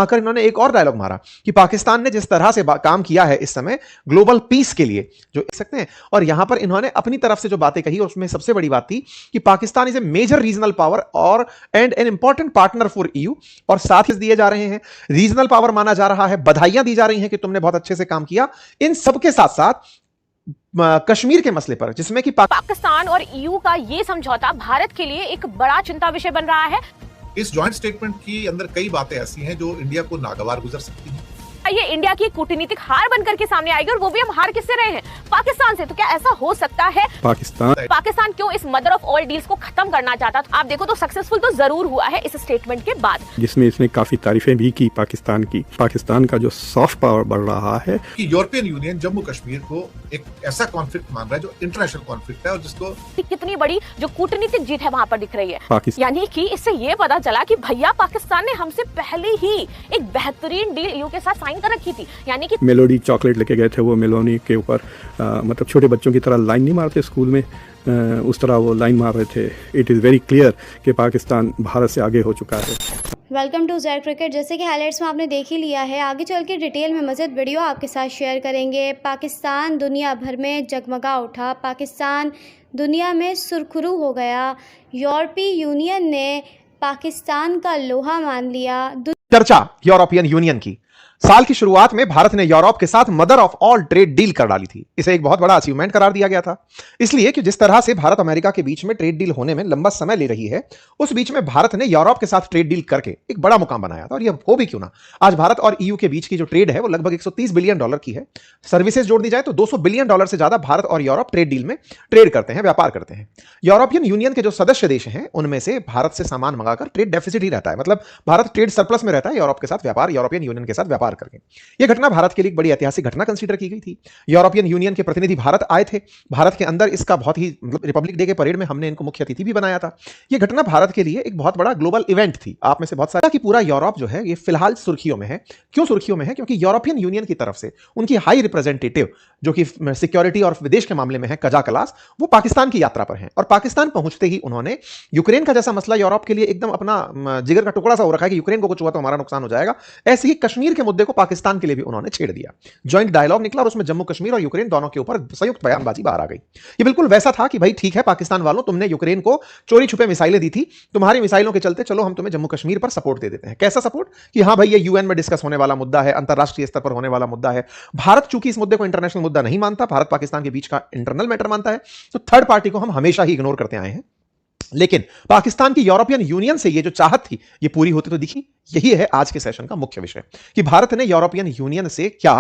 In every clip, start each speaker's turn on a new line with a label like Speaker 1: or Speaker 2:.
Speaker 1: आकर इन्होंने एक और डायलॉग मारा कि पाकिस्तान ने जिस तरह से काम किया है इस समय ग्लोबल पीस के लिए, जो कह सकते हैं, और यहां पर इन्होंने अपनी तरफ से जो बातें कही उसमें सबसे बड़ी बात थी कि Pakistan is a major regional power और and an important partner for EU, और साथ ही दिए जा रहे हैं, रीजनल पावर माना जा रहा है, बधाइयां दी जा रही हैं कि तुमने बहुत अच्छे से काम किया। इन सबके साथ साथ कश्मीर के मसले पर, जिसमें कि
Speaker 2: पाकिस्तान और ईयू का यह समझौता भारत के लिए एक बड़ा चिंता विषय बन रहा है।
Speaker 3: इस जॉइंट स्टेटमेंट के अंदर कई बातें ऐसी हैं जो इंडिया को नागवार गुजर सकती हैं।
Speaker 2: ये इंडिया की कूटनीतिक हार बनकर के सामने आएगी, और वो भी हम हार किससे रहे हैं? पाकिस्तान से। तो क्या ऐसा हो सकता है? पाकिस्तान क्यों इस मदर ऑफ ऑल डील्स को खत्म करना चाहता था? आप देखो तो सक्सेसफुल तो जरूर हुआ है इस स्टेटमेंट के बाद,
Speaker 4: जिसमें इसने काफी तारीफें भी की पाकिस्तान की। पाकिस्तान का जो सॉफ्ट पावर बढ़ रहा है
Speaker 3: कि यूरोपियन यूनियन जम्मू कश्मीर को एक ऐसा कॉन्फ्लिक्ट मान रहा है जो इंटरनेशनल कॉन्फ्लिक्ट है, और जिसको
Speaker 2: कितनी बड़ी जो कूटनीतिक जीत है वहाँ पर दिख रही है। यानी कि इससे ये पता चला कि भैया पाकिस्तान ने हमसे पहले ही एक बेहतरीन डील ईयू के साथ साइन कर रखी थी। यानी कि
Speaker 4: मेलोडी चॉकलेट लेके गए थे, वो मेलोनी के ऊपर मतलब छोटे बच्चों की तरह लाइन नहीं मारते स्कूल में, उस तरह वो लाइन मार रहे थे। इट इज़ वेरी क्लियर कि पाकिस्तान भारत से आगे हो चुका है।
Speaker 5: Welcome to Z cricket. जैसे कि हाइलाइट्स में आपने देख ही लिया है, आगे चल के डिटेल में मज़ीद वीडियो आपके साथ शेयर करेंगे। पाकिस्तान दुनिया भर में जगमगा उठा, पाकिस्तान दुनिया में सुरखरू हो गया, यूरोपीय यूनियन ने पाकिस्तान का लोहा मान लिया।
Speaker 1: चर्चा यूरोपियन यूनियन की। साल की शुरुआत में भारत ने यूरोप के साथ mother of all trade deal कर डाली थी। इसे एक बहुत बड़ा अचीवमेंट करार दिया गया था, इसलिए कि जिस तरह से भारत अमेरिका के बीच में ट्रेड डील होने में लंबा समय ले रही है, उस बीच में भारत ने यूरोप के साथ ट्रेड डील करके एक बड़ा मुकाम बनाया था। और यह हो भी क्यों ना, आज भारत और ईयू के बीच की जो ट्रेड है वो लगभग 130 बिलियन डॉलर की है। सर्विसेज जोड़ दी जाए तो 200 बिलियन डॉलर से ज्यादा भारत और यूरोप ट्रेड डील में ट्रेड करते हैं, व्यापार करते हैं। यूरोपियन यूनियन के जो सदस्य देश हैं उनमें से भारत से सामान मंगाकर ट्रेड डेफिसिट ही रहता है, मतलब भारत ट्रेड सरप्लस में रहता है यूरोप के साथ व्यापार, यूरोपियन यूनियन के साथ व्यापार करके। यह घटना भारत के लिए एक बड़ी ऐतिहासिक घटना कंसीडर की गई थी। यूरोपियन यूनियन के प्रतिनिधि भारत आए थे, भारत के अंदर इसका बहुत ही रिपब्लिक डे के परेड में हमने इनको मुख्य अतिथि भी बनाया था। यह घटना भारत के लिए एक बहुत बड़ा ग्लोबल इवेंट थी। आप में से बहुत सारा कि पूरा यूरोप जो है ये फिलहाल सुर्खियों में है। क्यों सुर्खियों में है? क्योंकि यूरोपियन यूनियन की तरफ से उनकी हाई रिप्रेजेंटेटिव जो कि सिक्योरिटी और विदेश के मामले में है, कजा कलास, वो पाकिस्तान की यात्रा पर हैं। और पाकिस्तान पहुंचते ही उन्होंने यूक्रेन का जैसा मसला यूरोप के लिए एकदम अपना जिगर का टुकड़ा सा हो रखा है कि यूक्रेन को कुछ हुआ तो हमारा नुकसान हो जाएगा, ऐसे ही कश्मीर के मुद्दे को पाकिस्तान के लिए भी उन्होंने छेड़ दिया। जॉइंट डायलॉग निकला और उसमें जम्मू कश्मीर और यूक्रेन दोनों के ऊपर संयुक्त बयानबाजी बाहर आ गई। ये बिल्कुल वैसा था कि भाई ठीक है पाकिस्तान वालों, तुमने यूक्रेन को चोरी छुपे मिसाइलें दी थी, तुम्हारी मिसाइलों के चलते चलो हम तुम्हें जम्मू कश्मीर पर सपोर्ट दे देते हैं। कैसा सपोर्ट? कि हाँ भाई ये यूएन में डिस्कस होने वाला मुद्दा है, अंतरराष्ट्रीय स्तर पर होने वाला मुद्दा है। भारत चूंकि इस मुद्दे को इंटरनेशनल मुद्दा नहीं मानता, भारत पाकिस्तान के बीच का इंटरनल मैटर मानता है, तो थर्ड पार्टी को हम हमेशा ही इग्नोर करते आए हैं। लेकिन पाकिस्तान की यूरोपियन यूनियन से ये जो चाहत थी ये पूरी होती तो दिखी। यही है आज के सेशन का मुख्य विषय कि भारत ने यूरोपियन यूनियन से क्या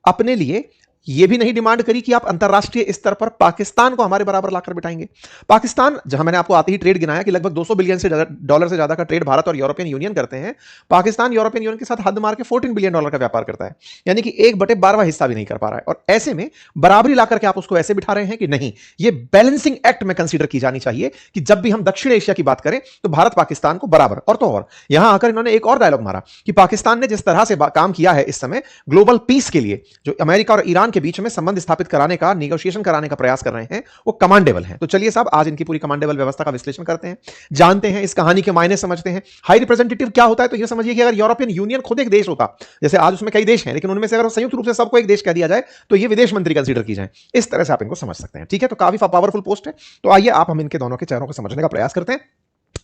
Speaker 1: अपने लिए ये भी नहीं डिमांड करी कि आप अंतरराष्ट्रीय स्तर पर पाकिस्तान को हमारे बराबर लाकर बिठाएंगे। पाकिस्तान, जहां मैंने आपको आते ही ट्रेड गिनाया कि लगभग 200 बिलियन से डॉलर से ज्यादा का ट्रेड भारत और यूरोपियन यूनियन करते हैं, पाकिस्तान यूरोपियन यूनियन के साथ हद मार के 14 बिलियन डॉलर का व्यापार करता है, यानी कि 1/12वां हिस्सा भी नहीं कर पा रहा है। और ऐसे में बराबरी लाकर के आप उसको ऐसे बिठा रहे हैं कि नहीं, ये बैलेंसिंग एक्ट में कंसीडर की जानी चाहिए कि जब भी हम दक्षिण एशिया की बात करें तो भारत पाकिस्तान को बराबर। और तो और यहां आकर इन्होंने एक और डायलॉग मारा कि पाकिस्तान ने जिस तरह से काम किया है इस समय ग्लोबल पीस के लिए, जो अमेरिका और ईरान के बीच में संबंध स्थापित कराने का, नेगोशिएशन कराने का प्रयास कर रहे हैं, वो कमांडेबल है। तो चलिए साहब आज इनकी पूरी कमांडेबल व्यवस्था का विश्लेषण करते हैं, जानते हैं, इस कहानी के मायने समझते हैं। हाई रिप्रेजेंटेटिव क्या होता है? तो ये समझिए कि अगर यूरोपियन यूनियन खुद एक देश होता, जैसे आज उसमें कई देश हैं, लेकिन उनमें से अगर संयुक्त रूप से सबको एक देश कह दिया जाए तो ये विदेश मंत्री कंसीडर की जाए। इस तरह से आप इनको समझ सकते हैं। ठीक है, तो काफी पावरफुल पोस्ट है। तो आइए आप हम इनके दोनों के चेहरों को समझने का प्रयास करते हैं।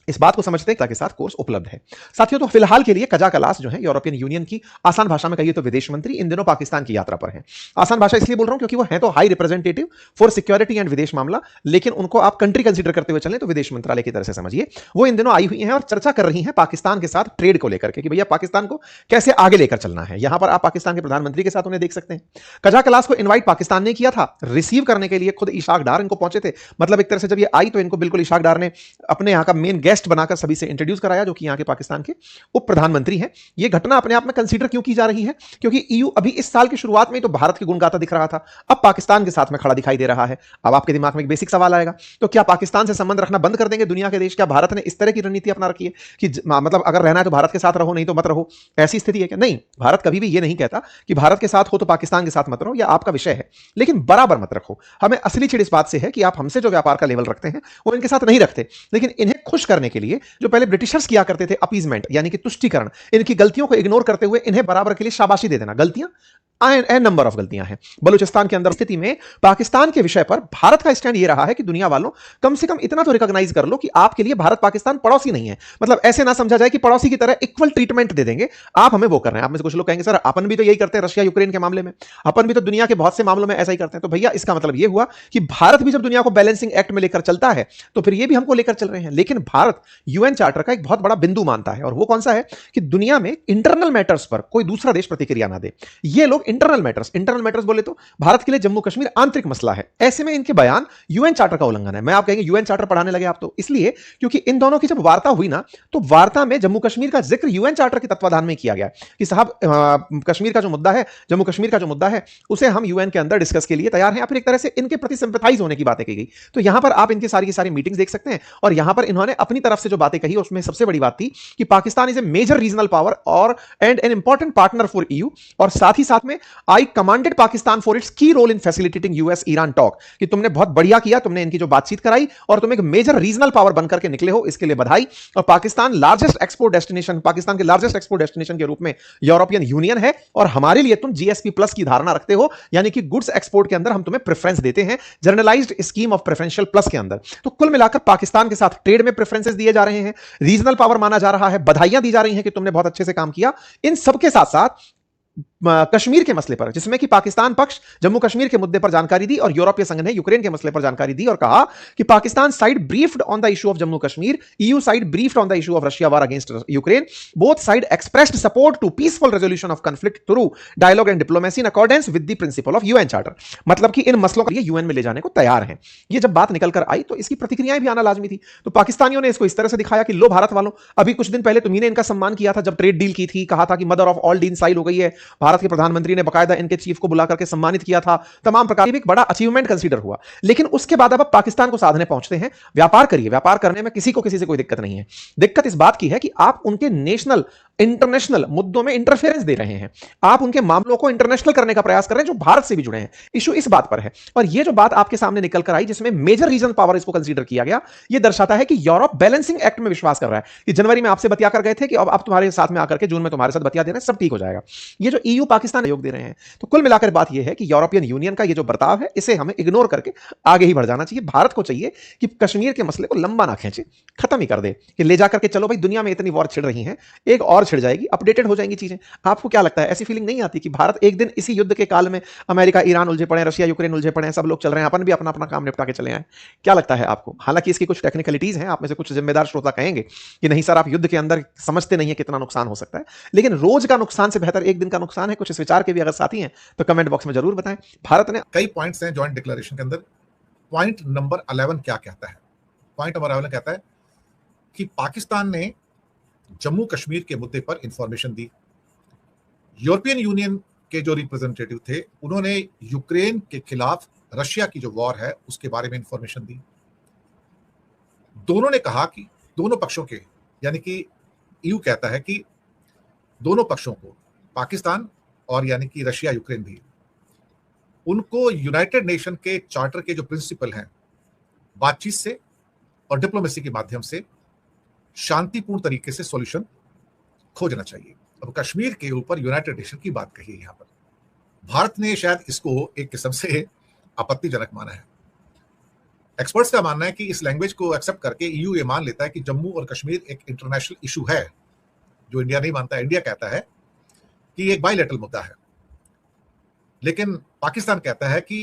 Speaker 1: इस बात को समझते हैं के साथ कोर्स उपलब्ध है। साथियों, तो फिलहाल के लिए कजा कलास जो है यूरोपियन यूनियन की, आसान भाषा में कहिए तो विदेश मंत्री, इन दिनों पाकिस्तान की यात्रा पर हैं। आसान भाषा इसलिए बोल रहा हूं क्योंकि वो है तो high representative for security and विदेश मामला, लेकिन उनको आप कंट्री कंसीडर करते हुए चलें तो विदेश मंत्रालय की तरह से समझिए। वो इन दिनों आई हुई हैं और चर्चा कर रही हैं पाकिस्तान के साथ ट्रेड को लेकर के कि भैया पाकिस्तान को कैसे आगे लेकर चलना है। यहां पर आप पाकिस्तान के प्रधानमंत्री के साथ उन्हें देख सकते हैं। कजा कलास को इन्वाइट पाकिस्तान ने किया था, रिसीव करने के लिए खुद इशाक डार इनको पहुंचे थे। मतलब एक तरह से जब ये आई तो इनको बिल्कुल इशाक डार ने अपने यहां का मेन गेस्ट बनाकर सभी से इंट्रोड्यूस कराया, जो कि यहां के पाकिस्तान के उप प्रधानमंत्री हैं। यह घटना अपने आप में कंसीडर क्यों की जा रही है? क्योंकि ईयू अभी इस साल की शुरुआत में तो भारत के गुण गाता दिख रहा था, अब पाकिस्तान के साथ में खड़ा दिखाई दे रहा है। अब आपके दिमाग में एक बेसिक सवाल आएगा, तो क्या पाकिस्तान से संबंध रखना बंद कर देंगे दुनिया के देश? क्या भारत ने इस तरह की रणनीति अपना रखी है कि मतलब अगर रहना है तो भारत के साथ रहो, नहीं तो मत रहो, ऐसी स्थिति है क्या? नहीं, भारत कभी भी यह नहीं कहता कि भारत के साथ हो तो पाकिस्तान के साथ मत रहो, यह आपका विषय है, लेकिन बराबर मत रखो। हमें असली चिड़ इस बात से है कि आप हमसे जो व्यापार का लेवल रखते हैं वो इनके साथ नहीं रखते, लेकिन इन्हें खुश करने करने के लिए जो पहले ब्रिटिशर्स किया करते थे अपीजमेंट यानी कि तुष्टीकरण, इनकी गलतियों को इग्नोर करते हुए इन्हें बराबर के लिए शाबाशी दे देना। गलतियां एन नंबर ऑफ गलतियां हैं। बलूचिस्तान के अंदर स्थिति में पाकिस्तान के विषय पर भारत का स्टैंड यह रहा है कि दुनिया वालों कम से कम इतना तो रिकॉग्नाइज कर लो कि आपके लिए भारत पाकिस्तान पड़ोसी नहीं है। मतलब ऐसे ना समझा जाए कि पड़ोसी की तरह इक्वल ट्रीटमेंट दे देंगे, आप हमें वो कर रहे हैं। आप में से कुछ लोग कहेंगे सर अपन भी तो यही करते हैं रशिया यूक्रेन के मामले में, अपन भी तो दुनिया के बहुत से मामलों में ऐसा ही करते हैं। तो भैया इसका मतलब यह हुआ कि भारत भी जब दुनिया को बैलेंसिंग एक्ट में लेकर चलता है तो फिर ये भी हमको लेकर चल रहे हैं। लेकिन भारत यूएन चार्टर का एक बहुत बड़ा बिंदु मानता है, और वो कौन सा है कि दुनिया में इंटरनल मैटर्स पर कोई दूसरा देश प्रतिक्रिया ना दे। ये लोग इंटरनल मैटर्स बोले तो भारत के लिए जम्मू कश्मीर आंतरिक मसला है, ऐसे में इनके बयान यूएन चार्टर का उल्लंघन है। मैं आप कहेंगे यूएन चार्टर पढ़ाने लगे आप, तो इसलिए क्योंकि इन दोनों की जब वार्ता हुई ना तो वार्ता में जम्मू कश्मीर का जिक्र यूएन चार्टर के तत्वाधान में किया गया कि साहब कश्मीर का जो मुद्दा है, जम्मू कश्मीर का जो मुद्दा है उसे हम यूएन के अंदर डिस्कस के लिए तैयार हैं, या फिर एक तरह से इनके प्रति सिंपैथाइज होने की बातें की गई। तो यहां पर आप इनकी सारी की सारी मीटिंग्स देख सकते हैं, और यहां पर इन्होंने अपनी तरफ से जो बातें कही उसमें सबसे बड़ी बात थी कि Pakistan is a major regional power और and an important partner for EU, और साथ ही साथ में I commended Pakistan for its key role in facilitating US Iran talk, कि तुमने बहुत बढ़िया किया, तुमने इनकी जो बातचीत कराई और तुम एक मेजर रीजनल पावर बनकर के निकले हो, इसके लिए बधाई। और Pakistan largest export destination, Pakistan के लार्जेस्ट एक्सपोर्ट डेस्टिनेशन के रूप में यूरोपियन यूनियन है, और हमारे लिए तुम जीएसपी प्लस की धारणा रखते हो, यानी कि गुड्स एक्सपोर्ट के अंदर हम तुम्हें प्रेफरेंस देते हैं generalised scheme of preferential plus के अंदर। तो कुल मिलाकर पाकिस्तान के साथ ट्रेड में प्रेफरेंसेस दिए जा रहे हैं, रीजनल पावर माना जा रहा है, बधाइयां दी जा रही हैं कि तुमने बहुत अच्छे से काम किया। इन सबके साथ साथ कश्मीर के मसले पर, जिसमें कि पाकिस्तान पक्ष जम्मू कश्मीर के मुद्दे पर जानकारी दी और यूरोपीय संघ ने यूक्रेन के मसले पर जानकारी दी और कहा कि Pakistan side briefed on the issue of Jammu Kashmir, EU side briefed on the issue of Russia war against Ukraine, both side expressed support to peaceful resolution of conflict through dialogue and diplomacy in accordance with the principle of UN charter. मतलब कि इन मसलों को UN में ले जाने को तैयार हैं। ये जब बात निकल कर आई तो इसकी प्रतिक्रियाएं भी आना लाजमी थी। तो पाकिस्तानियों ने इसको इस तरह से दिखाया कि लो भारत वालों, अभी कुछ दिन पहले तुम्ही ने इनका सम्मान किया था जब ट्रेड डील की थी, कहा था कि mother of all deal sign हो गई है, भारत के प्रधानमंत्री ने बकायदा इनके चीफ को बुला करके सम्मानित किया था, तमाम प्रकार की एक बड़ा अचीवमेंट कंसीडर हुआ। लेकिन उसके बाद अब पाकिस्तान को साधने पहुंचते हैं, व्यापार करिए, व्यापार करने में किसी को किसी से कोई दिक्कत नहीं है। दिक्कत इस बात की है कि आप उनके नेशनल इंटरनेशनल मुद्दों में इंटरफेरेंस दे रहे हैं, आप उनके मामलों को इंटरनेशनल करने का प्रयास कर रहे हैं जो भारत से भी जुड़े हैं। इशू इस बात पर है, और ये जो बात आपके सामने निकल कर आई जिसमें मेजर रीजन पावर इसको कंसीडर किया गया, ये दर्शाता है कि यूरोप बैलेंसिंग एक्ट में विश्वास कर रहा है कि जनवरी में आपसे बतिया कर गए थे कि अब तुम्हारे साथ में आकर के जून में तुम्हारे साथ बतिया दे रहे हैं, सब ठीक हो जाएगा। ये जो ईयू पाकिस्तान सहयोग दे रहे हैं, तो कुल मिलाकर बात यह है कि यूरोपियन यूनियन का ये जो बर्ताव है इसे हमें इग्नोर करके आगे ही बढ़ जाना चाहिए। भारत को चाहिए कि कश्मीर के मसले को लंबा ना खींचे, खत्म ही कर दे, कि ले जाकर के चलो भाई दुनिया में इतनी वॉर छिड़ रही हैं, एक और छिड़ जाएगी, अपडेटेड हो जाएंगी चीजें। आपको क्या लगता है, ऐसी फीलिंग नहीं आती कि भारत एक दिन इसी युद्ध के काल में अमेरिका ईरान उलझे पड़े, रशिया यूक्रेन उलझे पड़े हैं, सब लोग चल रहे हैं, अपन भी अपना अपना काम निपटा के चले आए? क्या लगता है आपको? हालांकि इसकी कुछ टेक्निकलिटीज हैं, आप में से कुछ जिम्मेदार श्रोता कहेंगे कि नहीं सर आप युद्ध के अंदर समझते नहीं है कितना नुकसान हो सकता है, लेकिन रोज का नुकसान से बेहतर एक दिन का नुकसान है। कुछ इस विचार के भी अगर साथी हैं तो कमेंट बॉक्स में जरूर बताएं। भारत ने
Speaker 3: कई पॉइंट्स हैं जॉइंट डिक्लेरेशन के अंदर। पॉइंट नंबर 11 क्या कहता है? पॉइंट नंबर 11 कहता है कि पाकिस्तान ने जम्मू कश्मीर के मुद्दे पर इंफॉर्मेशन दी। यूरोपियन यूनियन के जो रिप्रेजेंटेटिव थे उन्होंने यूक्रेन के खिलाफ रशिया की जो वॉर है उसके बारे में इंफॉर्मेशन दी। दोनों ने कहा कि दोनों पक्षों के, यानी कि ईयू कहता है कि दोनों पक्षों को, पाकिस्तान और यानी कि रशिया यूक्रेन भी, उनको यूनाइटेड नेशन के चार्टर के जो प्रिंसिपल हैं, बातचीत से और डिप्लोमेसी के माध्यम से शांतिपूर्ण तरीके से सॉल्यूशन खोजना चाहिए। अब कश्मीर के ऊपर यूनाइटेड नेशन की बात कही है यहां पर, भारत ने शायद इसको एक किस्म से आपत्तिजनक माना है। एक्सपर्ट्स का मानना है कि इस लैंग्वेज को एक्सेप्ट करके ईयू ये मान लेता है कि जम्मू और कश्मीर एक इंटरनेशनल इशू है, जो इंडिया नहीं मानता। इंडिया कहता है कि एक बायलैटरल मुद्दा है, लेकिन पाकिस्तान कहता है कि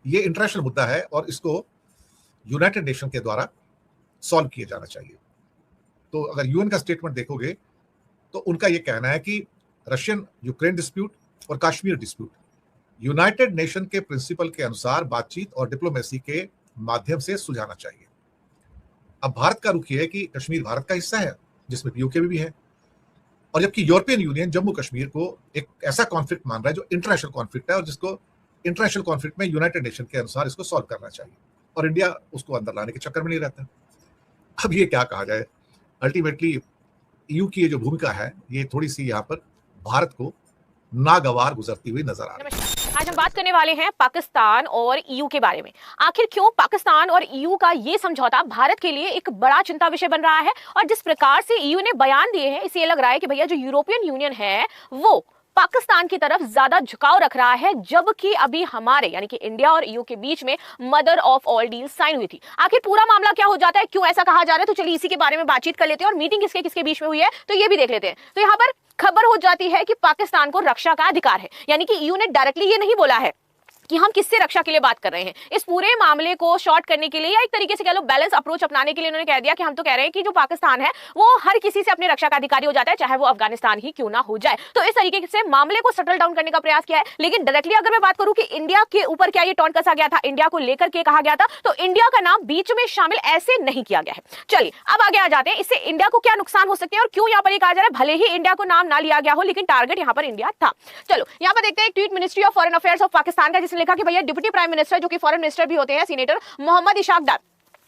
Speaker 3: ये इंटरनेशनल मुद्दा है और इसको यूनाइटेड नेशन के द्वारा सॉल्व किया जाना चाहिए। तो अगर यूएन का स्टेटमेंट देखोगे तो उनका ये कहना है कि रशियन यूक्रेन डिस्प्यूट और कश्मीर डिस्प्यूट यूनाइटेड नेशन के प्रिंसिपल के अनुसार बातचीत और डिप्लोमेसी के माध्यम से सुलझाना चाहिए। अब भारत का रुख है कि कश्मीर भारत का हिस्सा है जिसमें यूके भी है, और जबकि यूरोपियन यूनियन जम्मू कश्मीर को एक ऐसा कॉन्फ्लिक्ट मान रहा है जो इंटरनेशनल कॉन्फ्लिक्ट है और जिसको इंटरनेशनल कॉन्फ्लिक्ट में यूनाइटेड नेशन के अनुसार इसको सॉल्व करना चाहिए, और इंडिया उसको अंदर लाने के चक्कर में नहीं रहता। अब ये क्या कहा जाए, अल्टीमेटली ईयू की ये जो भूमिका है ये थोड़ी सी यहाँ पर भारत को नागवार गुजरती हुई नजर आ रही है।
Speaker 2: आज हम बात करने वाले हैं पाकिस्तान और ईयू के बारे में। आखिर क्यों पाकिस्तान और ईयू का ये समझौता भारत के लिए एक बड़ा चिंता विषय बन रहा है, और जिस प्रकार से ईयू ने बयान दिए हैं, इससे ये लग रहा है कि भैया जो यूरोपियन यूनियन है वो पाकिस्तान की तरफ ज्यादा झुकाव रख रहा है, जबकि अभी हमारे यानी कि इंडिया और ईयू के बीच में mother of all deal sign हुई थी। आखिर पूरा मामला क्या हो जाता है, क्यों ऐसा कहा जा रहा है, तो चलिए इसी के बारे में बातचीत कर लेते हैं और मीटिंग किसके किसके बीच में हुई है तो ये भी देख लेते हैं। तो यहाँ पर खबर हो जाती है कि पाकिस्तान को रक्षा का अधिकार है, यानी कि ईयू ने डायरेक्टली ये नहीं बोला है कि हम किससे रक्षा के लिए बात कर रहे हैं। इस पूरे मामले को शॉर्ट करने के लिए या एक तरीके से कह लो बैलेंस अप्रोच अपनाने के लिए उन्होंने कह दिया कि हम तो कह रहे हैं कि जो पाकिस्तान है वो हर किसी से अपने रक्षा का अधिकारी हो जाता है, चाहे वो अफगानिस्तान ही क्यों ना हो जाए। तो इस तरीके से मामले को सेटल डाउन करने का प्रयास किया है। लेकिन डायरेक्टली अगर मैं बात करूं कि इंडिया के ऊपर क्या ये टॉन्ट कसा गया था, इंडिया को लेकर के कहा गया था, तो इंडिया का नाम बीच में शामिल ऐसे नहीं किया गया है। चलिए अब आगे आ जाते हैं, इससे इंडिया को क्या नुकसान हो सकते हैं और क्यों यहाँ पर कहा जा रहा है भले ही इंडिया को नाम ना लिया गया हो लेकिन टारगेट यहाँ पर इंडिया था। चलो यहाँ पर देखते हैं एक tweet ministry of foreign affairs of Pakistan का, जिसने लिखा कि भैया डिप्टी प्राइम मिनिस्टर जो कि फॉरेन मिनिस्टर भी होते हैं सीनेटर मोहम्मद इशाक डार,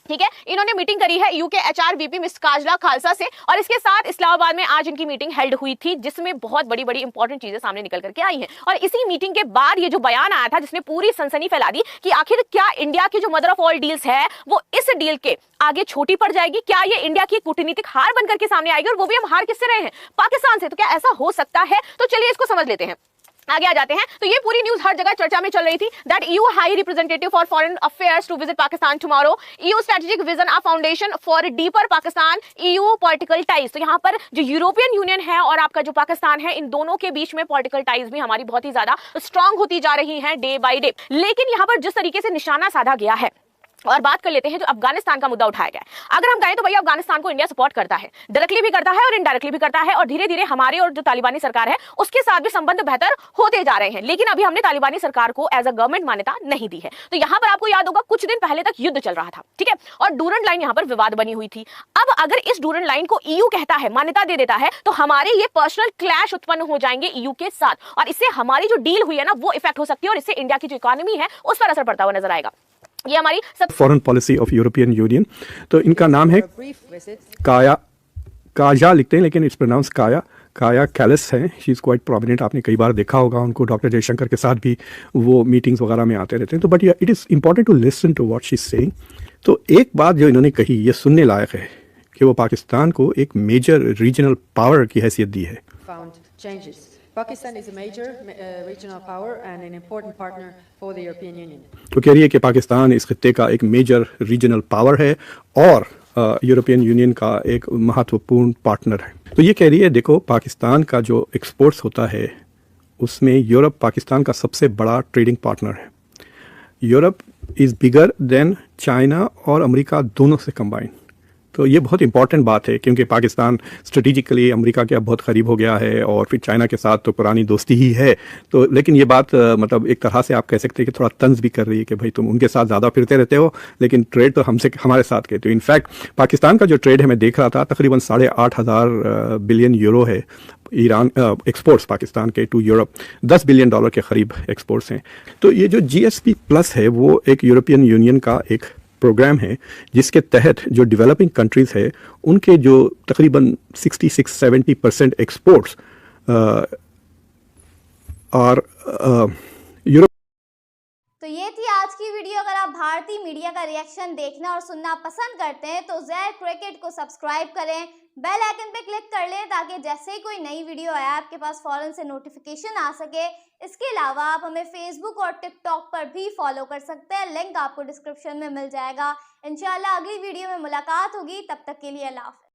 Speaker 2: ठीक है, इन्होंने मीटिंग करी है यूके एचआरवीपी मिस काजला खालसा से, और इसके साथ इस्लामाबाद में आज इनकी मीटिंग हेल्ड हुई थी जिसमें बहुत बड़ी बड़ी इंपॉर्टेंट चीजें सामने निकल करके आई हैं। और इसी मीटिंग के बाद ये जो बयान आया था जिसने पूरी सनसनी फैला दी कि आखिर क्या इंडिया की जो मदर ऑफ ऑल डील्स है वो इस डील के आगे छोटी पड़ जाएगी, क्या ये इंडिया की कूटनीतिक हार बनकर के सामने आएगी, और वो भी हम हार किससे रहे हैं, पाकिस्तान से। तो क्या ऐसा हो सकता है, तो चलिए इसको समझ लेते हैं। आगे आ जाते हैं। तो ये पूरी न्यूज हर जगह चर्चा में चल रही थी that EU high representative for foreign affairs to visit Pakistan tomorrow, EU strategic vision a foundation for deeper Pakistan EU political ties. तो यहाँ पर जो यूरोपियन यूनियन है और आपका जो पाकिस्तान है, इन दोनों के बीच में पॉलिटिकल टाइज भी हमारी बहुत ही ज्यादा स्ट्रांग होती जा रही है डे बाय डे। लेकिन यहाँ पर जिस तरीके से निशाना साधा गया है, और बात कर लेते हैं जो अफगानिस्तान का मुद्दा उठाया गया है। अगर हम कहें तो भैया अफगानिस्तान को इंडिया सपोर्ट करता है, डायरेक्टली भी करता है और इनडायरेक्टली भी करता है, और धीरे धीरे हमारे और जो तालिबानी सरकार है उसके साथ भी संबंध बेहतर होते जा रहे हैं। लेकिन अभी हमने तालिबानी सरकार को एज अ गवर्नमेंट मान्यता नहीं दी है। तो यहाँ पर आपको याद होगा कुछ दिन पहले तक युद्ध चल रहा था, ठीक है, और डूरंड लाइन यहाँ पर विवाद बनी हुई थी। अब अगर इस डूरंड लाइन को ईयू कहता है, मान्यता दे देता है, तो हमारे ये पर्सनल क्लैश उत्पन्न हो जाएंगे ईयू के साथ, और इससे हमारी जो डील हुई है ना वो इफेक्ट हो सकती है, और इससे इंडिया की जो इकोनॉमी है उस पर असर पड़ता हुआ नजर आएगा। ये हमारी
Speaker 4: foreign policy of European union. तो इनका नाम है काया लिखते हैं लेकिन इट्स प्रोनाउंस काया कैलिस है। शी इज़ क्वाइट प्रोमिनेंट, आपने कई बार देखा होगा उनको, डॉक्टर जयशंकर के साथ भी वो मीटिंग्स वगैरह में आते रहते हैं। तो but it is important to listen to what she is saying. तो एक बात जो इन्होंने कही ये सुनने लायक है कि वो पाकिस्तान को एक मेजर रीजनल पावर की हैसियत दी है।
Speaker 6: Pakistan is a major regional power and an important partner for the European Union.
Speaker 4: तो कह रही है कि पाकिस्तान इस खित्ते का एक मेजर रीजनल पावर है और यूरोपियन यूनियन का एक महत्वपूर्ण पार्टनर है। तो ये कह रही है देखो पाकिस्तान का जो एक्सपोर्ट्स होता है उसमें यूरोप पाकिस्तान का सबसे बड़ा ट्रेडिंग पार्टनर है। Europe is bigger than China और अमेरिका दोनों से कंबाइन। तो ये बहुत इंपॉर्टेंट बात है क्योंकि पाकिस्तान स्ट्रेटेजिकली अमेरिका के अब बहुत करीब हो गया है और फिर चाइना के साथ तो पुरानी दोस्ती ही है। तो लेकिन ये बात मतलब एक तरह से आप कह सकते हैं कि थोड़ा तंज भी कर रही है कि भाई तुम उनके साथ ज़्यादा फिरते रहते हो लेकिन ट्रेड तो हमसे हमारे साथ के। तो इनफैक्ट पाकिस्तान का जो ट्रेड है मैं देख रहा था तकरीबन 8,500 बिलियन यूरो है ईरान एक्सपोर्ट्स पाकिस्तान के टू यूरोप, $10 बिलियन के करीब एक्सपोर्ट्स हैं। तो ये जो GSP प्लस है वो एक यूरोपियन यूनियन का एक प्रोग्राम है जिसके तहत जो डेवलपिंग कंट्रीज़ है उनके जो तकरीबन 66-70% एक्सपोर्ट्स और यूरोप।
Speaker 5: तो ये थी आज की वीडियो। अगर आप भारतीय मीडिया का रिएक्शन देखना और सुनना पसंद करते हैं तो ज़ेड क्रिकेट को सब्सक्राइब करें, बेल आइकन पे क्लिक कर लें ताकि जैसे ही कोई नई वीडियो आए आपके पास फौरन से नोटिफिकेशन आ सके। इसके अलावा आप हमें फेसबुक और टिकटॉक पर भी फॉलो कर सकते हैं, लिंक आपको डिस्क्रिप्शन में मिल जाएगा। इंशाल्लाह अगली वीडियो में मुलाकात होगी, तब तक के लिए अल्लाह हाफ़िज़।